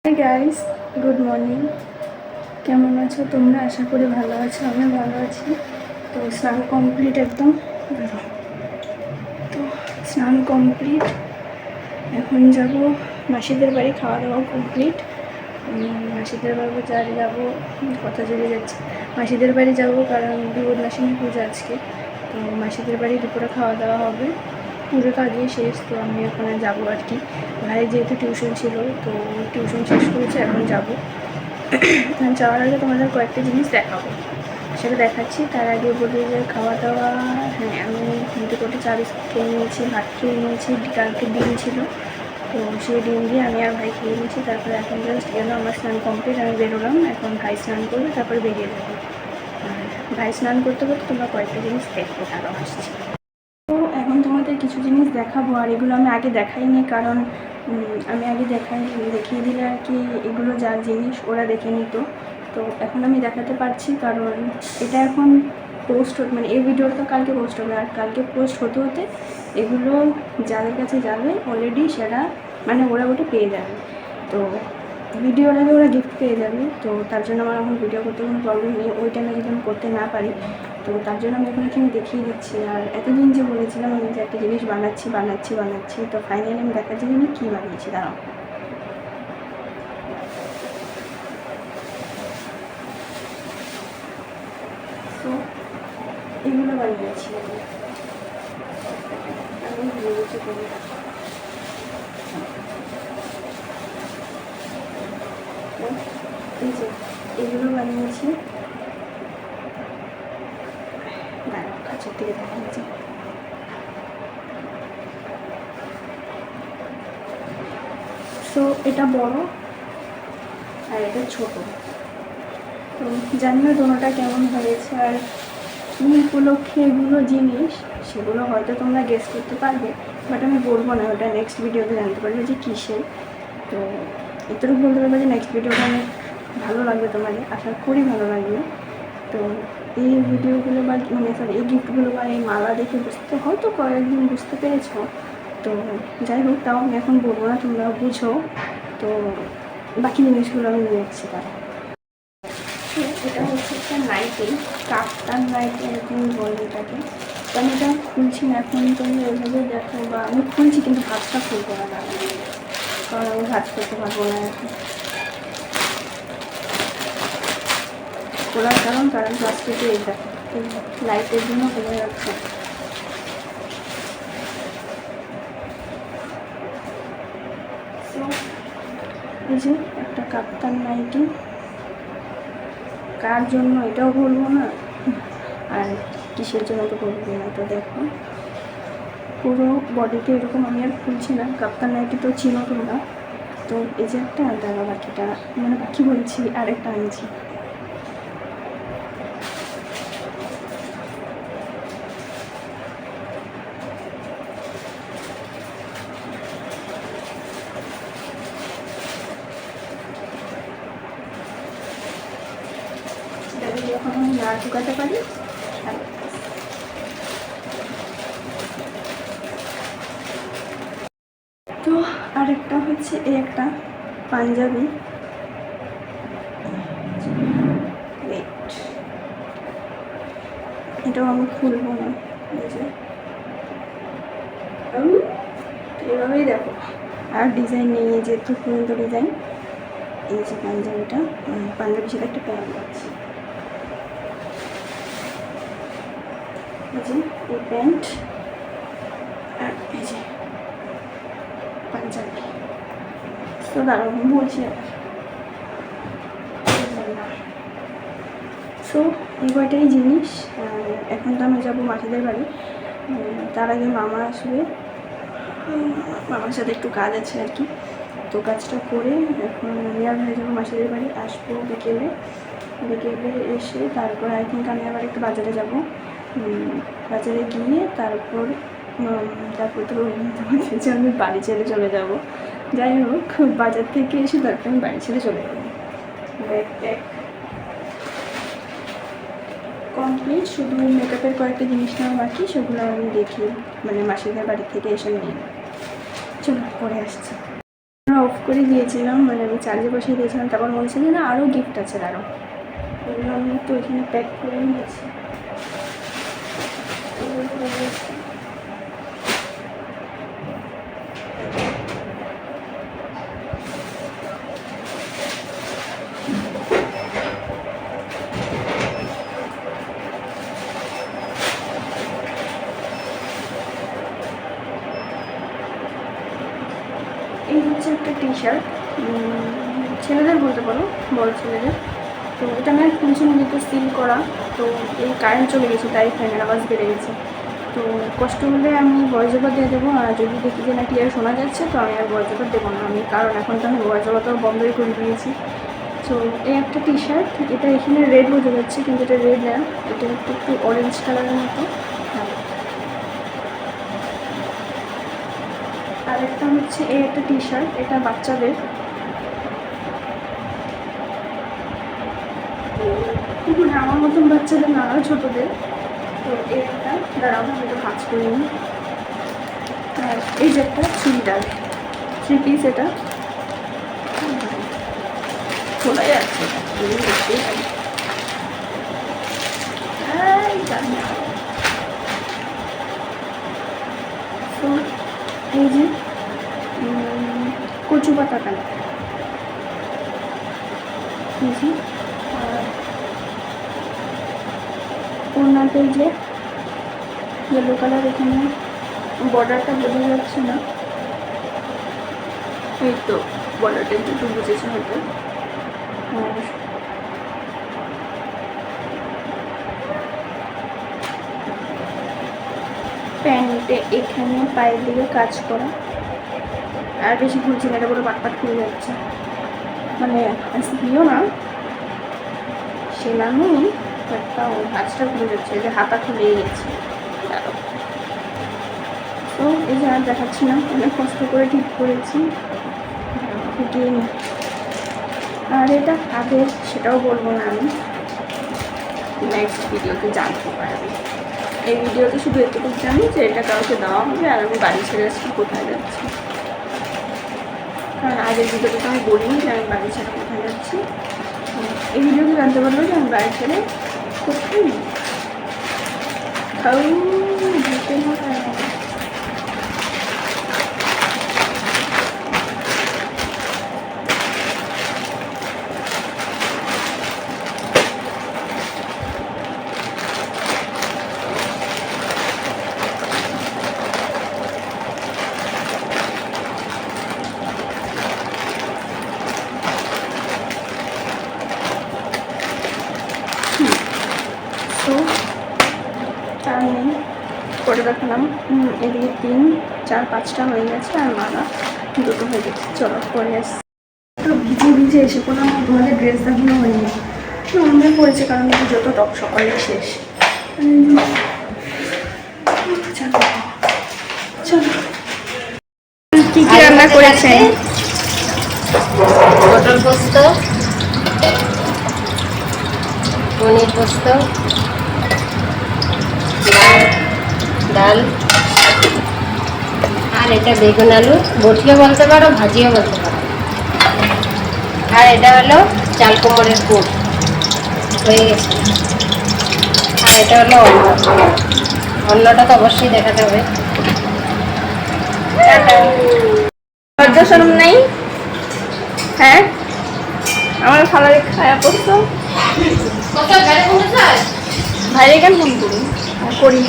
Hi guys, good morning. কেমন আছো তোমরা? আশা করি ভালো আছো, আমিও ভালো আছি। তো স্নান কমপ্লিট একদম। তো স্নান কমপ্লিট, এখন যাব মাসিদের বাড়ি। খাওয়া দাওয়া কমপ্লিট। মাসিদের বাড়ি যাবো, কথা জুড়ে যাচ্ছে। মাসিদের বাড়ি যাব কারণ বিপদনাশিনী পুজো আজকে। তো মাসিদের বাড়ি দুপুরে খাওয়া দাওয়া হবে, পুজো তো আগেই শেষ। তো আমি ওখানে যাবো আর কি। ভাই যেহেতু টিউশন ছিল, তো টিউশন শেষ করেছে, এখন যাবো। যাওয়ার আগে তোমাদের কয়েকটা জিনিস দেখাবো, সেটা দেখাচ্ছি। তার আগে বলি যে খাওয়া দাওয়া, হ্যাঁ আমি 2 চা বিস্কুট খেয়ে নিয়েছি, ভাত খেয়ে নিয়েছি, কালকে ডিম ছিল, তো সেই ডিম দিয়ে আমি আর ভাই খেয়ে নিয়েছি। তারপরে এখন জাস্ট গেল, আমার স্নান কমপ্লিট, আমি বেরোলাম। এখন ভাই স্নান করবে, তারপরে বেরিয়ে যাবো। ভাই স্নান করতে করতে তোমরা কয়েকটা জিনিস দেখবো, তারও আসছি। তো এখন তোমাদের কিছু জিনিস দেখাবো, আর এগুলো আমি আগে দেখাইনি কারণ আমি আগে দেখিয়ে দিলে আর কি এগুলো যার জিনিস ওরা দেখে নিত। তো এখন আমি দেখাতে পারছি কারণ এটা এখন পোস্ট মানে এই ভিডিওটা কালকে পোস্ট হবে, আর কালকে পোস্ট হতে হতে এগুলো যাদের কাছে যাবে অলরেডি সেটা মানে ওরা ওটা পেয়ে যাবে। তো ভিডিওর আগে ওরা গিফট পেয়ে যাবে। তো তার জন্য আমার এখন ভিডিও করতে কোনো প্রবলেম নেই। ওই টাইমে যদি আমি করতে না পারি, তো তার জন্য আমি এখানে দেখিয়ে দিচ্ছি। আর এতদিন যে বলেছিলাম আমি যে একটা জিনিস বানাচ্ছি, তো ফাইনালি আমি দেখাচ্ছি যে আমি কী বানিয়েছি। দাঁড়াও। তো এগুলো বানিয়েছি আমি ভেবেছি করি। এই যে এগুলো বানিয়েছি, দাঁড়াও কাছের থেকে দেখাচ্ছি। সো এটা বড় আর এটা ছোট। তো জানি না দোনোটা কেমন হয়েছে আর কী উপলক্ষে এগুলো জিনিস, সেগুলো হয়তো তোমরা গেস করতে পারবে, বাট আমি বলবো না, ওটা নেক্সট ভিডিওতে জানতে পারবে যে কিসের। তো এতটুকু বলতে পারবে যে নেক্সট ভিডিওটা অনেক ভালো লাগবে তোমাদের, আশা করি ভালো লাগবে। তো এই ভিডিওগুলো বা মানে সরি এই গিফটগুলো বা এই মালা দেখে বুঝতে হয়তো কয়েকদিন বুঝতে পেরেছ। তো যাই হোক, তাও আমি এখন বলবো না, তোমরা বুঝো। তো বাকি জিনিসগুলো আমি নিয়ে যাচ্ছি। তারা এটা হচ্ছে একটা নাইটি, কাপ্তান নাইটি এরকম বলে এটাকে। তো আমি এটা খুলছি না এখন, তুমি ওইভাবে দেখো, বা আমি খুলছি কিন্তু ভাতটা খুলতে না, কারণ আমি ভাজ করতে পারবো না এখন খোলার কারণ প্লাস্টিকে এই দেখো লাইটের জন্য খুলে যাচ্ছে। এই যে একটা কাপ্তান নাইটি, কার জন্য এটাও বলবো না, আর কিসের জন্য তো বলবো না। তো দেখো পুরো বডিতে এরকম, আমি আর খুলছি না। কাপ্তান নাইটি তো চিনো তোমরা। তো এই যে একটা, দাঁড়া বাকিটা মানে বাকি বলছি, আরেকটা আনছি। যখন আমি না ঢুকাতে পারি। তো আরেকটা হচ্ছে এই একটা পাঞ্জাবি, এটাও আমি খুলবো না। এভাবেই দেখো, আর ডিজাইন নেই, এই যে একটু পর্যন্ত ডিজাইন। এই যে পাঞ্জাবিটা, পাঞ্জাবির সাথে একটা প্যান্ট আছে, এই যে এই প্যান্ট আর এই যে পাঞ্জাবি। তো দাঁড়াও বলছি। সো এই কয়টাই জিনিস। এখন তো আমি যাবো মাসিদের বাড়ি, তার আগে মামা আসবে, মামার সাথে একটু কাজ আছে আর কি। তো কাজটা করে এখন আমি আর হয়ে যাবো মাসিদের বাড়ি। আসবো বিকেলে এসে তারপর আই থিঙ্ক আমি আবার একটু বাজারে যাব। বাজারে গিয়ে তারপর তো যে আমি বাড়ি ছেড়ে চলে যাব। যাই হোক, বাজার থেকে এসে তারপর আমি বাড়ি ছেড়ে চলে যাবো। কমপ্লিট, শুধু মেকআপের কয়েকটা জিনিস নেওয়া বাকি, সেগুলো আমি দেখি মানে মাসিদের বাড়ি থেকে এসে নিয়ে চলো পরে আসছি। অফ করে দিয়েছিলাম, মানে আমি চার্জে বসিয়ে দিয়েছিলাম। তারপর বলছে যে না আরও গিফট আছে আরও, ওগুলো আমি তো এখানে প্যাক করে নিয়েছি। এই হচ্ছে একটা টি শার্ট, ছেলেদের বলতে পারো, বড় ছেলেদের। তো এটা আমার পেছনে যেহেতু সিল করা, তো এই কারেন্ট চলে গেছে তাই ফ্যানের আওয়াজ বেড়ে গেছে। তো কষ্ট হলে আমি ভয়েস ওভার দিয়ে দেবো, আর যদি দেখি যে না ক্লিয়ার শোনা যাচ্ছে তো আমি আর ভয়েস ওভার দেবো না আমি, কারণ এখন তো আমি ভয়েস ওভারটাও বন্ধই করে দিয়েছি। তো এই একটা টি শার্ট, এটা এখানে রেড বোঝা যাচ্ছে কিন্তু এটা রেড না, এটা একটু একটু অরেঞ্জ কালারের মতো। আর একটা হচ্ছে এই একটা টি শার্ট, এটা বাচ্চাদের, আমার মতন বাচ্চাদের না, আরও ছোটোদের। তো এই একটা দাঁড়াও আমি এটা ভাঁজ করিনি। আর এই যে একটা চুড়িদার 3 পিস, এটা খোলা যাচ্ছে, তো এই যে কচু পাতা কালার, এই যে। আর ওনাতে যে ইয়েলো কালার, এখানে বর্ডারটা বোঝা যাচ্ছে না, এই তো বর্ডারটা একটু বুঝেছে হয়তো। আর প্যান্টে এখানে পায়ের দিকে কাজ করা, আর বেশি খুলছি না, এটা পুরো পাটপাট খুলে যাচ্ছে, মানে দিও না সেলামি একটা ভাঁজটা খুলে যাচ্ছে, যে হাতা খুলেই গেছে। তো এই যে আর দেখাচ্ছি না, অনেক কষ্ট করে ঠিক করেছি, ফুটিয়ে নিই। আর এটা কাদের সেটাও বলবো না আমি, নেক্সট ভিডিওতে জানতে পারবে। এই ভিডিওতে শুধু এটুকু জানি যে এটা কাউকে দেওয়া হবে, আর আমি বাড়ি ছেড়ে আসছি কোথায় যাচ্ছি, কারণ আগের ভিডিওতে তো আমি বলিনি যে আমি বাড়ি ছেড়ে কোথায় যাচ্ছি। এই ভিডিওতে জানতে পারবো যে আমি বাড়ি ছেড়ে কোথায় যেতে না। তো তার নেই করে দেখালাম, এদিকে 3, 4, 5টা হয়ে গেছে, আর মালা 2টো হয়ে গেছে। চলো পরে আসছি। তো ভিজে ভিজে এসে কোনো আমার ঘরে ড্রেস দেখানো হয়নি, মনে পড়েছে কারণ যত টপ সকালে শেষ। চলো চলো, কি কি রান্না করেছেন? পটল পোস্ত, পনির পোস্ত, ডাল, আর এটা বেগুন আলু বটিও বলতে পারো, ভাজিও বলতে পারো। আর এটা হলো চাল কুমড়োর পুর হয়ে গেছে। আর এটা হলো অন্ন, অন্নটা তো অবশ্যই দেখাতে হবে। লজ্জা শরম নাই? হ্যাঁ আমার খালারে খায়া করতো, ভাইরে কেন ফোন করি করি।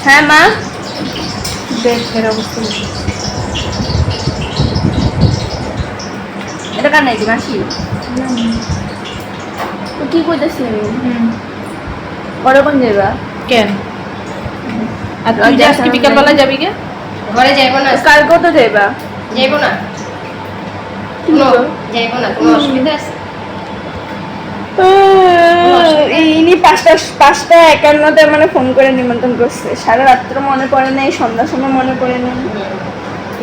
হ্যাঁ মা, দেখের অবস্থা এটা কার নাকি মাসি? তো কি করতেছি আমি? ওরকম যাবা কেন? আর তুই যে আজকে বিকালবেলা যাবি গে? ঘরে যাইব না, কালকেও তো যাবা? যাইব না, যাইব না, কোনো অসুবিধা আছে? ইনি 5:51 মানে ফোন করে নিমন্ত্রণ করছে, সারা রাত্র মনে পড়ে নেই, সন্ধ্যার সময় মনে পড়ে নেই।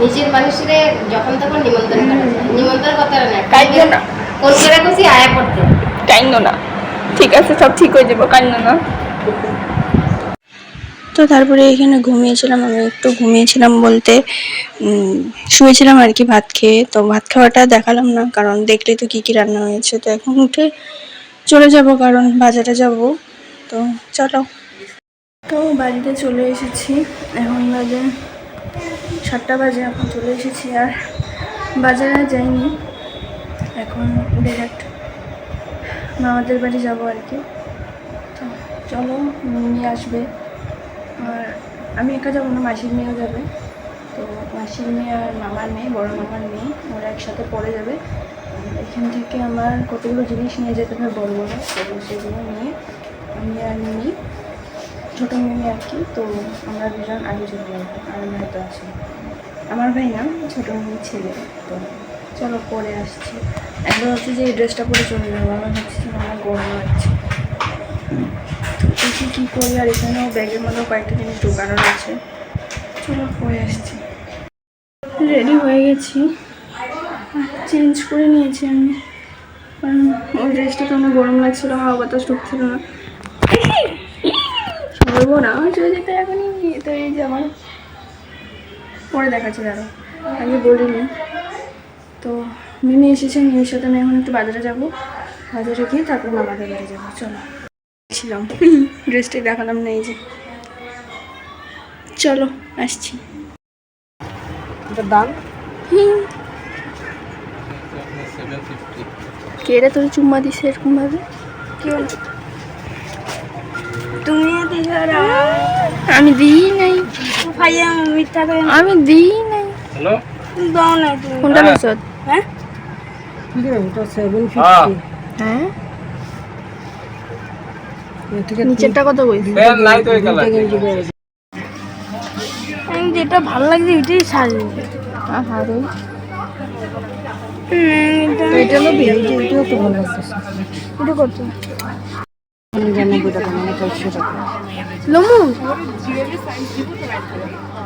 নিজের মানুষের যখন তখন নিমন্ত্রণ করা যায়, নিমন্ত্রণ করতে হবে না, কাইন্দ না, ফোন করে খুশি আয়া পড়তে। কাইন্দ না, ঠিক আছে সব ঠিক হয়ে যাবো, কাইন্দ না। তো তারপরে এখানে ঘুমিয়েছিলাম, আমি একটু ঘুমিয়েছিলাম বলতে শুয়েছিলাম আর কি ভাত খেয়ে। তো ভাত খাওয়াটা দেখালাম না, কারণ দেখলে তো কী কী রান্না হয়েছে। তো এখন উঠে চলে যাব, কারণ বাজারে যাব। তো চলো। তো বাড়িতে চলে এসেছি, এখন বাজে 7টা বাজে, এখন চলে এসেছি। আর বাজারে যাইনি, এখন ডিরেক্ট মামাদের বাড়ি যাব আর কি। তো চলো, নিয়ে আসবে। আর আমি একা যাবো না, মাসির মেয়েও যাবে। তো মাসির মেয়ে আর মামার মেয়ে, বড় মামার মেয়ে, ওরা একসাথে পড়ে যাবে। এখান থেকে আমার কতগুলো জিনিস নিয়ে যেতে হবে বড় বড়, তো সেগুলো নিয়ে আমি আর মিমি, ছোটো মিমি আর কি। তো আমরা দুজন আগে চলে যাবো, আর আমার তো আছে, আমার ভাই না, ছোটো মিমির ছেলে। তো চলো পরে আসছি। একবার হচ্ছে যে এই ড্রেসটা পরে চলে যাবো, আমার হচ্ছে যে আমার গরম লাগছে। তো দেখি কী করি। আর এখানেও ব্যাগের মধ্যে কয়েকটা জিনিস ঢোকানোর আছে, চলো পরে আসছি। রেডি হয়ে গেছি, চেঞ্জ করে নিয়েছি আমি, কারণ ওই ড্রেসটা তো আমার গরম লাগছিলো, হাওয়া বাতাস ঢুকছিল না। সরবো না চলে যেতে এখনই। তো এই যে আমার পরে দেখাচ্ছি, দাঁড়ো আগে বলিনি। তো মিমি এসেছে, মিমির সাথে আমি এখন একটু বাজারে যাব, বাজারে গিয়ে তারপর মামাদের বাড়ি যাবো। চলো, ছিলাম ড্রেসটাই দেখালাম না, এই যে। চলো আসছি। দাম কে রে তোর চুম্মা দিছে এরকম ভাবে? কি হলো? তুমি আমি দিই নাই, ভাইয়া মিথ্যা করে আমি দিই নাই। হ্যালো, দাও না তুমি। কোনটা নিছ? হ্যাঁ হ্যাঁ, নিচেরটা কত কইছি? ফ্যান নাই তো এই কালার। আমি যেটা ভালো লাগছে এটাই সাজবে। আহারে, এটা হলো এটাও তো ভালো লাগতেছে। এটা কত? 99 টাকা, মানে 400 টাকা। লমু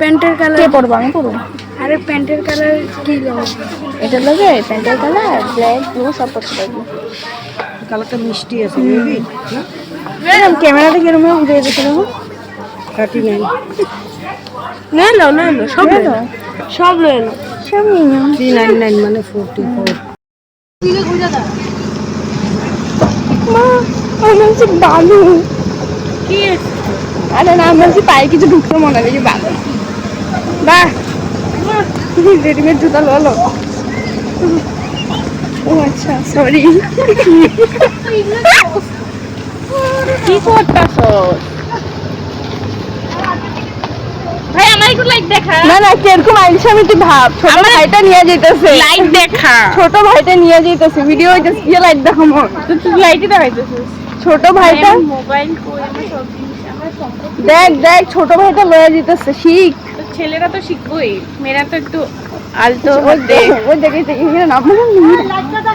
প্যান্টের কালার কে পড়বো? আমি পড়বো। আরে প্যান্টের কালার কি লমু? এটা লাগে প্যান্টের কালার, ব্ল্যাক ব্লু সব পছন্দ লাগবে। কালারটা মিষ্টি আছে, মেবি না? এরকম ক্যামেরাতে কিরকম উঠে যেতে দেখো। 39 না লো না লো সব নিয়ে লো নাও। সব লো এলো সব নিয়ে নাও। 399 মানে 44। মা, আমি বলছি বালু। কি আরে না, আমি বলছি পায়ে কিছু ঢুকতে মনে হয়, যে বালু। বাহ, রেডিমেড জুতা লো। ও আচ্ছা, সরি। কি করতেছ? ভাই আমার একটু লাইট দেখা না না, কিরকম আইলিশ আমি তুই ভাব। ছোট ভাইটা নিয়ে যাইতেছে, লাইট দেখা ছোট ভাইটা নিয়ে যাইতেছে, ভিডিও হইতেছে, কি লাইট দেখো মন। তো তুই লাইটই দেখাইতেছিস ছোট ভাইটা মোবাইল কই আমার সব জিনিস আমার সব দেখ দেখ, ছোট ভাইটা লয়ে যেতেছে, শিখ। তো ছেলেরা তো শিখবই মেয়েরা তো একটু আলতো ওই হতে দেখ, ওই দেখে এখানে নাম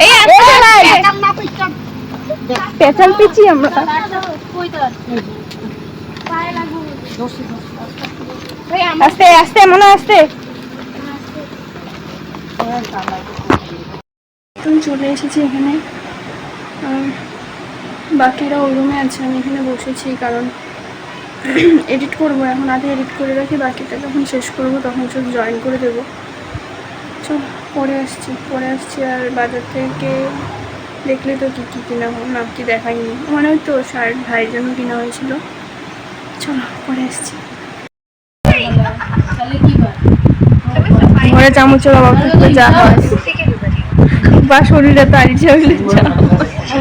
এই পেঁচাল পিছি আমরা। আস্তে আস্তে, মনে আস্তে। আমি চলে এসেছি এখানে, বাকিরা ওই রুমে আছে, আমি এখানে বসেছি কারণ এডিট করবো। এখন আগে এডিট করে রাখি, বাকিটা যখন শেষ করবো তখন সব জয়েন করে দেবো। চল পরে আসছি। আর বাজার থেকে দেখলে তো কী কী কিনা হোক না, কি দেখাইনি মনে হয়। তো শার্ট ভাইয়ের জন্য কিনা হয়েছিল। চলো পরে আসছি। ঘরে চামচের অভাব থাকলে যা হয়, বা শরীরে তার ইচ্ছা হইলে যা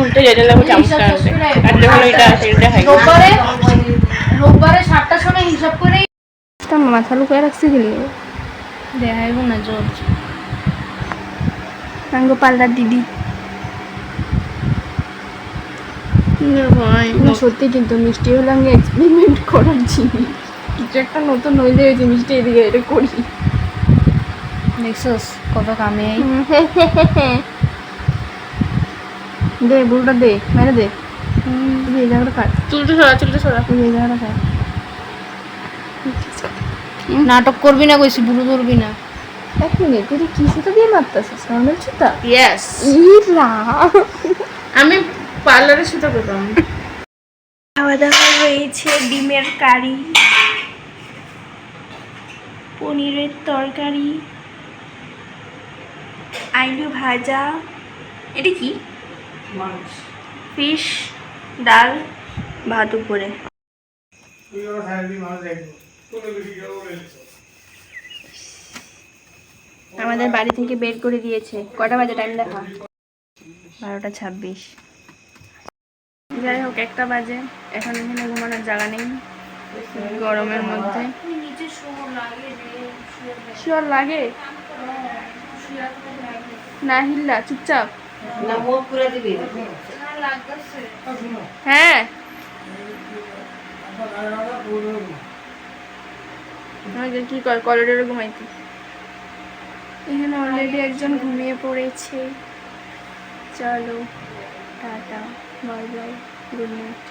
উল্টে যেতে লাগবে চামচটা আনতে আর যখন এটা আছে এটা খাই রোববারে 7টার সময় হিসাব করে মাথা লুকায় রাখছি গেলে দেখাইব না জোর সাঙ্গ পাল্লার দিদি। না সত্যি, কিন্তু মিষ্টি হলে আমি এক্সপেরিমেন্ট করার জিনিস, কিছু একটা নতুন হইলে ওই জিনিসটা এদিকে এটা করি। দেখছস কত কামে দে বুড়োটা দে, মেরে দে। এই জায়গাটা কাট, চুলটা সরা এই জায়গাটা কাট। নাটক করবি না, কইছি বুড়ো ধরবি না। এক মিনিট, তুই কি সুতা দিয়ে মারতেছিস? নর্মাল সুতা? ইয়েস ইরা, আমি পার্লারে সুতা করতাম খাওয়া দাওয়া রয়েছে ডিমের কারি, পনিরের তরকারি, আলু ভাজা, এটা কি ফিশ, ডাল, ভাত উপরে। আমাদের বাড়ি থেকে বের করে দিয়েছে। কটা বাজে টাইম দেখা? 12:26। যাই হোক, 1টা বাজে। এখন এখানে ঘুমানোর জায়গা নেই গরমের মধ্যে। শিওর লাগে না? হিল্লা চুপচাপ। হ্যাঁ, আমাকে কি করিডোরে ঘুমাইতে। এখানে অলরেডি একজন ঘুমিয়ে পড়েছে। চলো tata, bye bye, good night.